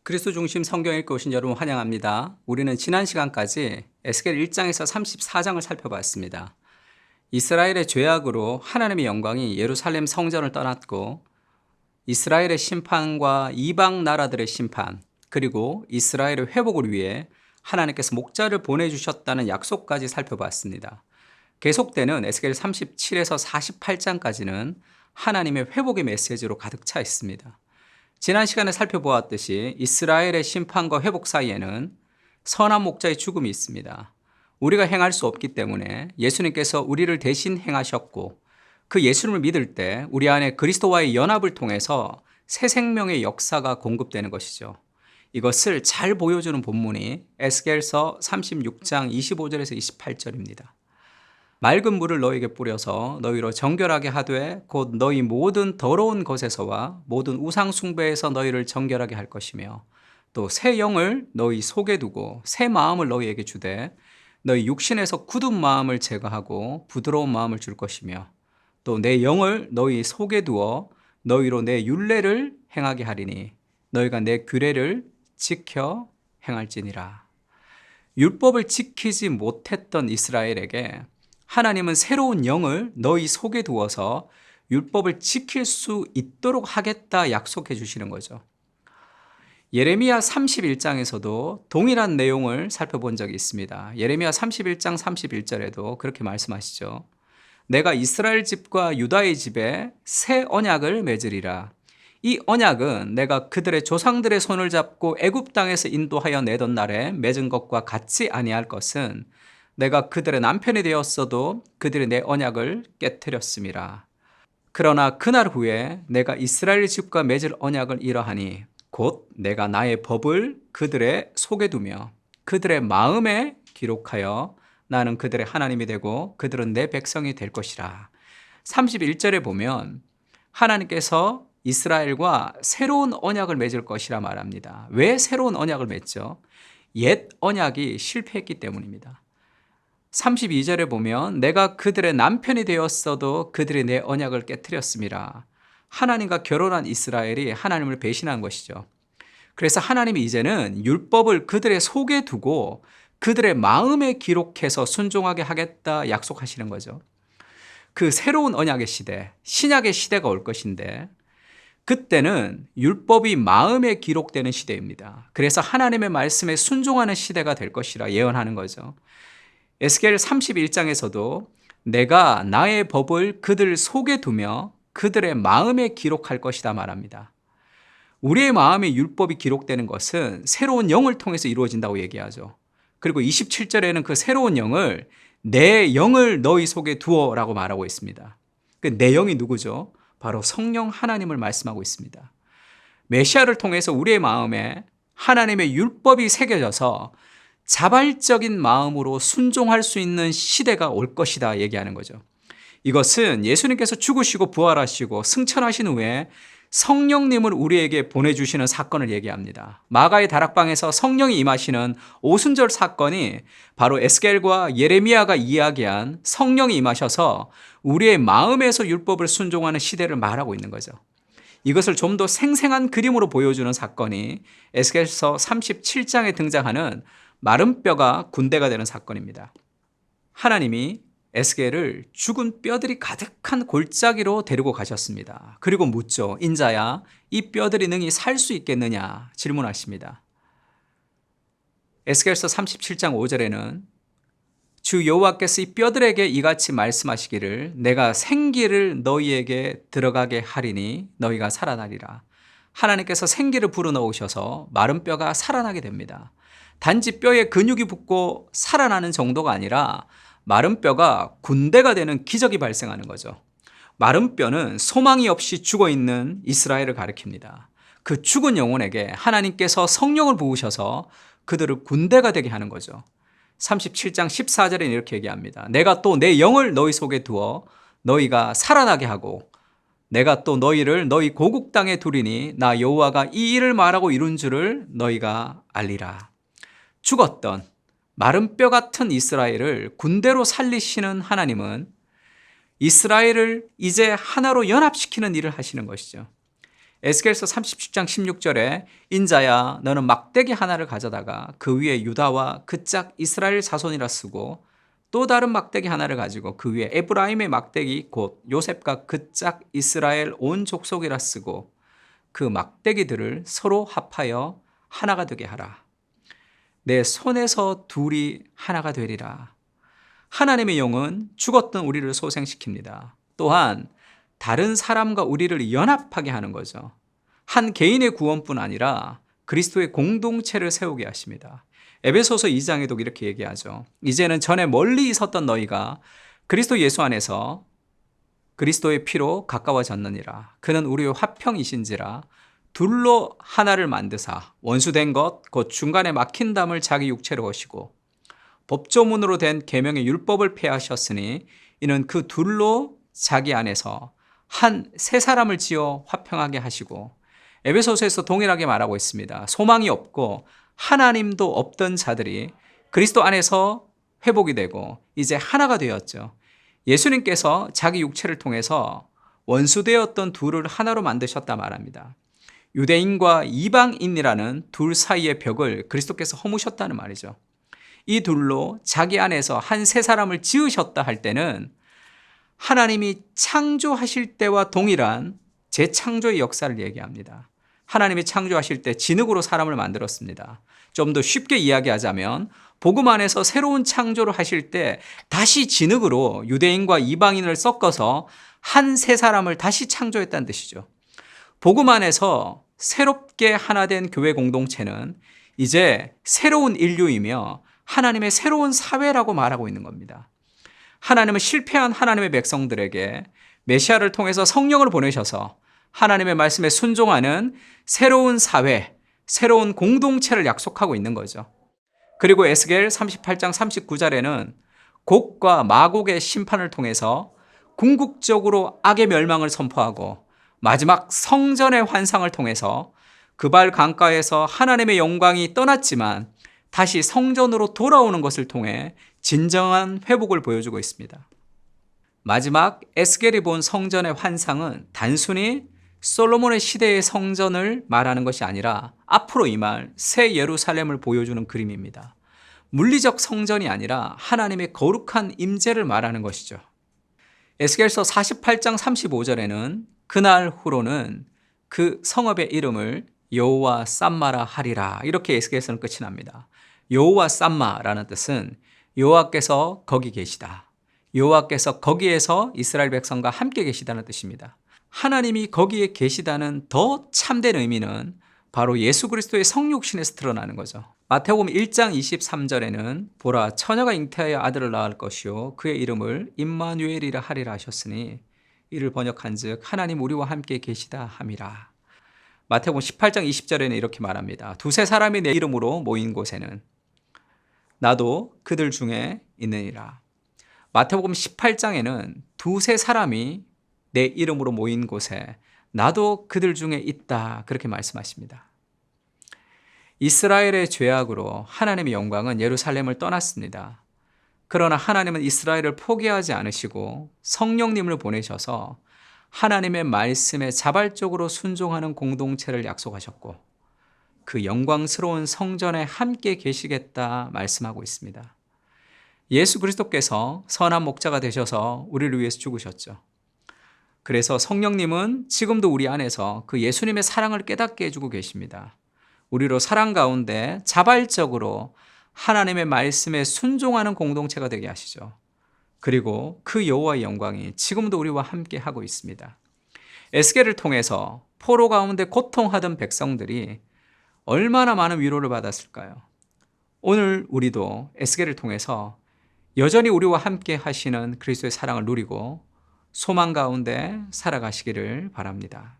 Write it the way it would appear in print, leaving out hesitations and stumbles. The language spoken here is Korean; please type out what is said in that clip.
그리스도 중심 성경 읽고 오신 여러분 환영합니다. 우리는 지난 시간까지 에스겔 1장에서 34장을 살펴봤습니다. 이스라엘의 죄악으로 하나님의 영광이 예루살렘 성전을 떠났고 이스라엘의 심판과 이방 나라들의 심판, 그리고 이스라엘의 회복을 위해 하나님께서 목자를 보내주셨다는 약속까지 살펴봤습니다. 계속되는 에스겔 37에서 48장까지는 하나님의 회복의 메시지로 가득 차 있습니다. 지난 시간에 살펴보았듯이 이스라엘의 심판과 회복 사이에는 선한 목자의 죽음이 있습니다. 우리가 행할 수 없기 때문에 예수님께서 우리를 대신 행하셨고 그 예수님을 믿을 때 우리 안에 그리스도와의 연합을 통해서 새 생명의 역사가 공급되는 것이죠. 이것을 잘 보여주는 본문이 에스겔서 36장 25절에서 28절입니다. 맑은 물을 너희에게 뿌려서 너희로 정결하게 하되 곧 너희 모든 더러운 것에서와 모든 우상 숭배에서 너희를 정결하게 할 것이며 또 새 영을 너희 속에 두고 새 마음을 너희에게 주되 너희 육신에서 굳은 마음을 제거하고 부드러운 마음을 줄 것이며 또 내 영을 너희 속에 두어 너희로 내 율례를 행하게 하리니 너희가 내 규례를 지켜 행할지니라. 율법을 지키지 못했던 이스라엘에게 하나님은 새로운 영을 너희 속에 두어서 율법을 지킬 수 있도록 하겠다 약속해 주시는 거죠. 예레미야 31장에서도 동일한 내용을 살펴본 적이 있습니다. 예레미야 31장 31절에도 그렇게 말씀하시죠. 내가 이스라엘 집과 유다의 집에 새 언약을 맺으리라. 이 언약은 내가 그들의 조상들의 손을 잡고 애굽 땅에서 인도하여 내던 날에 맺은 것과 같지 아니할 것은 내가 그들의 남편이 되었어도 그들이 내 언약을 깨뜨렸음이라. 그러나 그날 후에 내가 이스라엘 집과 맺을 언약을 이러하니 곧 내가 나의 법을 그들의 속에 두며 그들의 마음에 기록하여 나는 그들의 하나님이 되고 그들은 내 백성이 될 것이라. 31절에 보면 하나님께서 이스라엘과 새로운 언약을 맺을 것이라 말합니다. 왜 새로운 언약을 맺죠? 옛 언약이 실패했기 때문입니다. 32절에 보면 내가 그들의 남편이 되었어도 그들이 내 언약을 깨뜨렸음이라. 하나님과 결혼한 이스라엘이 하나님을 배신한 것이죠. 그래서 하나님이 이제는 율법을 그들의 속에 두고 그들의 마음에 기록해서 순종하게 하겠다 약속하시는 거죠. 그 새로운 언약의 시대, 신약의 시대가 올 것인데 그때는 율법이 마음에 기록되는 시대입니다. 그래서 하나님의 말씀에 순종하는 시대가 될 것이라 예언하는 거죠. 에스겔 31장에서도 내가 나의 법을 그들 속에 두며 그들의 마음에 기록할 것이다 말합니다. 우리의 마음에 율법이 기록되는 것은 새로운 영을 통해서 이루어진다고 얘기하죠. 그리고 27절에는 그 새로운 영을 내 영을 너희 속에 두어라고 말하고 있습니다. 그 내 영이 누구죠? 바로 성령 하나님을 말씀하고 있습니다. 메시아를 통해서 우리의 마음에 하나님의 율법이 새겨져서 자발적인 마음으로 순종할 수 있는 시대가 올 것이다 얘기하는 거죠. 이것은 예수님께서 죽으시고 부활하시고 승천하신 후에 성령님을 우리에게 보내주시는 사건을 얘기합니다. 마가의 다락방에서 성령이 임하시는 오순절 사건이 바로 에스겔과 예레미야가 이야기한 성령이 임하셔서 우리의 마음에서 율법을 순종하는 시대를 말하고 있는 거죠. 이것을 좀 더 생생한 그림으로 보여주는 사건이 에스겔서 37장에 등장하는 마른 뼈가 군대가 되는 사건입니다. 하나님이 에스겔을 죽은 뼈들이 가득한 골짜기로 데리고 가셨습니다. 그리고 묻죠. 인자야, 이 뼈들이 능히 살 수 있겠느냐 질문하십니다. 에스겔서 37장 5절에는 주 여호와께서 이 뼈들에게 이같이 말씀하시기를 내가 생기를 너희에게 들어가게 하리니 너희가 살아나리라. 하나님께서 생기를 불어넣으셔서 마른 뼈가 살아나게 됩니다. 단지 뼈에 근육이 붙고 살아나는 정도가 아니라 마른 뼈가 군대가 되는 기적이 발생하는 거죠. 마른 뼈는 소망이 없이 죽어있는 이스라엘을 가리킵니다. 그 죽은 영혼에게 하나님께서 성령을 부으셔서 그들을 군대가 되게 하는 거죠. 37장 14절에 이렇게 얘기합니다. 내가 또 내 영을 너희 속에 두어 너희가 살아나게 하고 내가 또 너희를 너희 고국 땅에 두리니 나 여호와가 이 일을 말하고 이룬 줄을 너희가 알리라. 죽었던 마른 뼈 같은 이스라엘을 군대로 살리시는 하나님은 이스라엘을 이제 하나로 연합시키는 일을 하시는 것이죠. 에스겔서 37장 16절에 인자야 너는 막대기 하나를 가져다가 그 위에 유다와 그 짝 이스라엘 자손이라 쓰고 또 다른 막대기 하나를 가지고 그 위에 에브라임의 막대기 곧 요셉과 그 짝 이스라엘 온 족속이라 쓰고 그 막대기들을 서로 합하여 하나가 되게 하라. 내 손에서 둘이 하나가 되리라. 하나님의 영은 죽었던 우리를 소생시킵니다. 또한 다른 사람과 우리를 연합하게 하는 거죠. 한 개인의 구원뿐 아니라 그리스도의 공동체를 세우게 하십니다. 에베소서 2장에도 이렇게 얘기하죠. 이제는 전에 멀리 있었던 너희가 그리스도 예수 안에서 그리스도의 피로 가까워졌느니라. 그는 우리의 화평이신지라 둘로 하나를 만드사 원수된 것 곧 중간에 막힌 담을 자기 육체로 오시고 법조문으로 된 계명의 율법을 폐하셨으니 이는 그 둘로 자기 안에서 한 세 사람을 지어 화평하게 하시고 에베소서에서 동일하게 말하고 있습니다. 소망이 없고 하나님도 없던 자들이 그리스도 안에서 회복이 되고 이제 하나가 되었죠. 예수님께서 자기 육체를 통해서 원수되었던 둘을 하나로 만드셨다 말합니다. 유대인과 이방인이라는 둘 사이의 벽을 그리스도께서 허무셨다는 말이죠. 이 둘로 자기 안에서 한 세 사람을 지으셨다 할 때는 하나님이 창조하실 때와 동일한 재창조의 역사를 얘기합니다. 하나님이 창조하실 때 진흙으로 사람을 만들었습니다. 좀 더 쉽게 이야기하자면 복음 안에서 새로운 창조를 하실 때 다시 진흙으로 유대인과 이방인을 섞어서 한 세 사람을 다시 창조했다는 뜻이죠. 복음 안에서 새롭게 하나 된 교회 공동체는 이제 새로운 인류이며 하나님의 새로운 사회라고 말하고 있는 겁니다. 하나님은 실패한 하나님의 백성들에게 메시아를 통해서 성령을 보내셔서 하나님의 말씀에 순종하는 새로운 사회, 새로운 공동체를 약속하고 있는 거죠. 그리고 에스겔 38장 39절에는 곡과 마곡의 심판을 통해서 궁극적으로 악의 멸망을 선포하고 마지막 성전의 환상을 통해서 그발 강가에서 하나님의 영광이 떠났지만 다시 성전으로 돌아오는 것을 통해 진정한 회복을 보여주고 있습니다. 마지막 에스겔이 본 성전의 환상은 단순히 솔로몬의 시대의 성전을 말하는 것이 아니라 앞으로 임할 새 예루살렘을 보여주는 그림입니다. 물리적 성전이 아니라 하나님의 거룩한 임재를 말하는 것이죠. 에스겔서 48장 35절에는 그날 후로는 그 성읍의 이름을 여호와 쌈마라 하리라 이렇게 에스겔서는 끝이 납니다. 여호와 쌈마라는 뜻은 여호와께서 거기 계시다. 여호와께서 거기에서 이스라엘 백성과 함께 계시다는 뜻입니다. 하나님이 거기에 계시다는 더 참된 의미는 바로 예수 그리스도의 성육신에서 드러나는 거죠. 마태복음 1장 23절에는 보라 처녀가 잉태하여 아들을 낳을 것이요 그의 이름을 임마누엘이라 하리라 하셨으니 이를 번역한즉 하나님 우리와 함께 계시다 함이라. 마태복음 18장 20절에는 이렇게 말합니다. 두세 사람이 내 이름으로 모인 곳에는 나도 그들 중에 있느니라. 마태복음 18장에는 두세 사람이 내 이름으로 모인 곳에 나도 그들 중에 있다 그렇게 말씀하십니다. 이스라엘의 죄악으로 하나님의 영광은 예루살렘을 떠났습니다. 그러나 하나님은 이스라엘을 포기하지 않으시고 성령님을 보내셔서 하나님의 말씀에 자발적으로 순종하는 공동체를 약속하셨고 그 영광스러운 성전에 함께 계시겠다 말씀하고 있습니다. 예수 그리스도께서 선한 목자가 되셔서 우리를 위해서 죽으셨죠. 그래서 성령님은 지금도 우리 안에서 그 예수님의 사랑을 깨닫게 해주고 계십니다. 우리로 사랑 가운데 자발적으로 하나님의 말씀에 순종하는 공동체가 되게 하시죠. 그리고 그 여호와의 영광이 지금도 우리와 함께 하고 있습니다. 에스겔을 통해서 포로 가운데 고통하던 백성들이 얼마나 많은 위로를 받았을까요? 오늘 우리도 에스겔을 통해서 여전히 우리와 함께 하시는 그리스도의 사랑을 누리고 소망 가운데 살아가시기를 바랍니다.